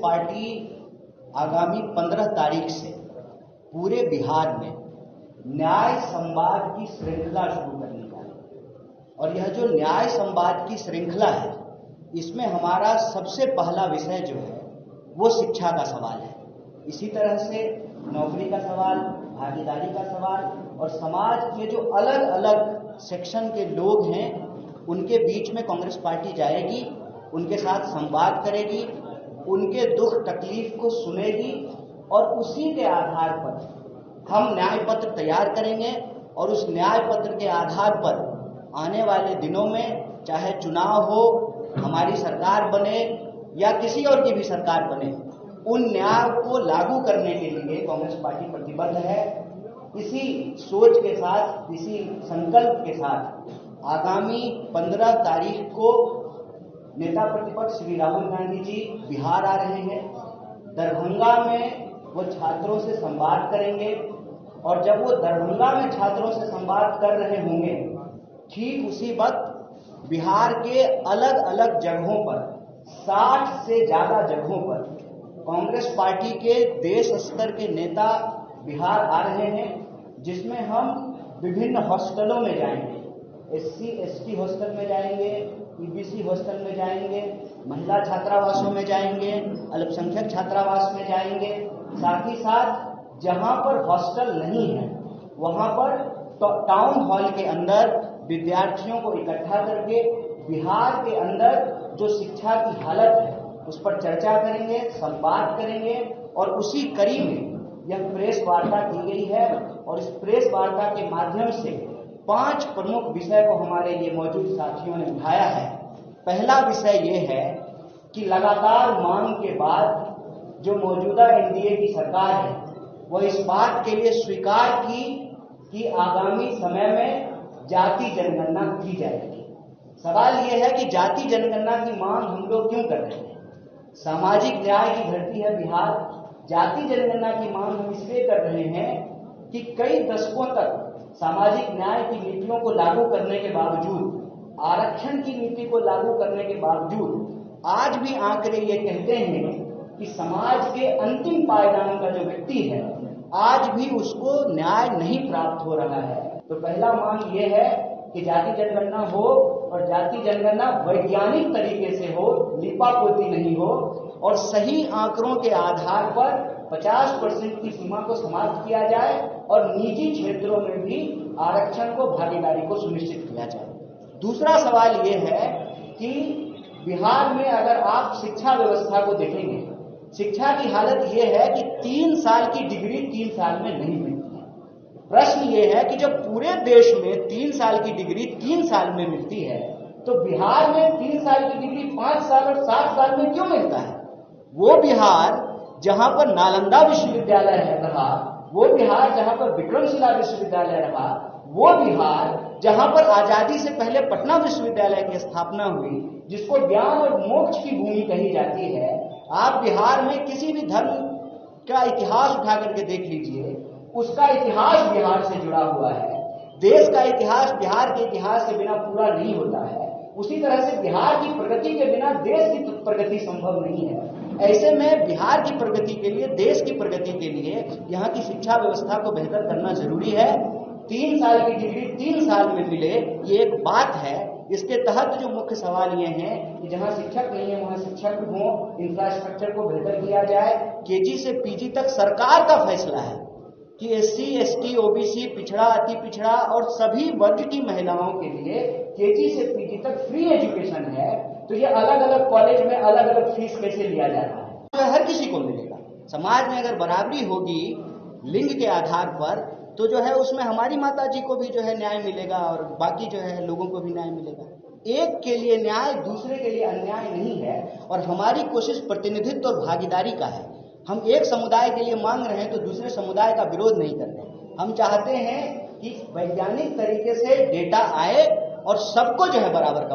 Party आगामी 15 तारीख से पूरे बिहार में न्याय संवाद की श्रृंखला शुरू करने जा रही है। और यह जो न्याय संवाद की श्रृंखला है, इसमें हमारा सबसे पहला विषय जो है वो शिक्षा का सवाल है। इसी तरह से नौकरी का सवाल, भागीदारी का सवाल और समाज के जो अलग अलग सेक्शन के लोग हैं उनके बीच में कांग्रेस पार्टी जाएगी, उनके साथ संवाद करेगी, उनके दुख तकलीफ को सुनेगी और उसी के आधार पर हम न्याय पत्र तैयार करेंगे। और उस न्याय पत्र के आधार पर आने वाले दिनों में चाहे चुनाव हो, हमारी सरकार बने या किसी और की भी सरकार बने, उन न्याय को लागू करने के लिए कांग्रेस पार्टी प्रतिबद्ध है। इसी सोच के साथ, इसी संकल्प के साथ आगामी 15 तारीख को नेता प्रतिपक्ष श्री राहुल गांधी जी बिहार आ रहे हैं। दरभंगा में वो छात्रों से संवाद करेंगे और जब वो दरभंगा में छात्रों से संवाद कर रहे होंगे, ठीक उसी वक्त बिहार के अलग अलग जगहों पर 60 से ज्यादा जगहों पर कांग्रेस पार्टी के देश स्तर के नेता बिहार आ रहे हैं, जिसमें हम विभिन्न हॉस्टलों में जाएंगे, SC ST हॉस्टल में जाएंगे, EBC हॉस्टल में जाएंगे, महिला छात्रावासों में जाएंगे, अल्पसंख्यक छात्रावास में जाएंगे। साथ ही साथ जहां पर हॉस्टल नहीं है वहां पर टाउन हॉल के अंदर विद्यार्थियों को इकट्ठा करके बिहार के अंदर जो शिक्षा की हालत है उस पर चर्चा करेंगे, संवाद करेंगे। और उसी कड़ी में यह प्रेस वार्ता की गई है और इस प्रेस वार्ता के माध्यम से 5 प्रमुख विषय को हमारे ये मौजूद साथियों ने उठाया है। पहला विषय ये है कि लगातार मांग के बाद जो मौजूदा NDA की सरकार है वो इस बात के लिए स्वीकार की कि आगामी समय में जाति जनगणना की जाएगी। सवाल ये है कि जाति जनगणना की मांग हम लोग क्यों कर रहे हैं? सामाजिक न्याय की धरती है बिहार। जाति जनगणना की मांग हम इसलिए कर रहे हैं कि कई दशकों तक सामाजिक न्याय की नीतियों को लागू करने के बावजूद, आरक्षण की नीति को लागू करने के बावजूद आज भी आंकड़े ये कहते हैं कि समाज के अंतिम पायदान का जो व्यक्ति है आज भी उसको न्याय नहीं प्राप्त हो रहा है। तो पहला मांग ये है कि जाति जनगणना हो और जाति जनगणना वैज्ञानिक तरीके से हो, लीपापोती नहीं हो और सही आंकड़ों के आधार पर 50% की सीमा को समाप्त किया जाए और निजी क्षेत्रों में भी आरक्षण को, भागीदारी को सुनिश्चित किया जाए। दूसरा सवाल ये है कि बिहार में अगर आप शिक्षा व्यवस्था को देखेंगे, शिक्षा की हालत ये है कि 3 साल की डिग्री 3 साल में नहीं मिलती है। प्रश्न ये है कि जब पूरे देश में 3 साल की डिग्री 3 साल में मिलती है तो बिहार में 3 साल की डिग्री 5 साल और 7 साल में क्यों मिलता है? वो बिहार जहां पर नालंदा विश्वविद्यालय रहा, वो बिहार जहां पर विक्रमशिला विश्वविद्यालय रहा, वो बिहार जहां पर आजादी से पहले पटना विश्वविद्यालय की स्थापना हुई, जिसको ज्ञान और मोक्ष की भूमि कही जाती है, आप बिहार में किसी भी धर्म का इतिहास उठा करके देख लीजिए, उसका इतिहास बिहार से जुड़ा हुआ है। देश का इतिहास बिहार के इतिहास के बिना पूरा नहीं होता है। उसी तरह से बिहार की प्रगति के बिना देश की प्रगति संभव नहीं है। ऐसे में बिहार की प्रगति के लिए, देश की प्रगति के लिए यहाँ की शिक्षा व्यवस्था को बेहतर करना जरूरी है। 3 साल की डिग्री 3 साल में मिले, ये एक बात है। इसके तहत जो मुख्य सवाल ये हैं कि जहां शिक्षक नहीं है वहां शिक्षक हो, इंफ्रास्ट्रक्चर को बेहतर किया जाए। KG से PG तक सरकार का फैसला है कि SC ST OBC, पिछड़ा, अति पिछड़ा और सभी वर्ग की महिलाओं के लिए KG से PG तक फ्री एजुकेशन है। तो ये अलग अलग कॉलेज में अलग अलग फीस कैसे लिया जा रहा है? तो हर किसी को मिलेगा। समाज में अगर बराबरी होगी लिंग के आधार पर तो जो है उसमें हमारी माता जी को भी जो है न्याय मिलेगा और बाकी जो है लोगों को भी न्याय मिलेगा। एक के लिए न्याय दूसरे के लिए अन्याय नहीं है और हमारी कोशिश प्रतिनिधित्व और भागीदारी का है। हम एक समुदाय के लिए मांग रहे हैं तो दूसरे समुदाय का विरोध नहीं कर रहे। हम चाहते हैं कि वैज्ञानिक तरीके से डेटा आए और सबको जो है बराबर का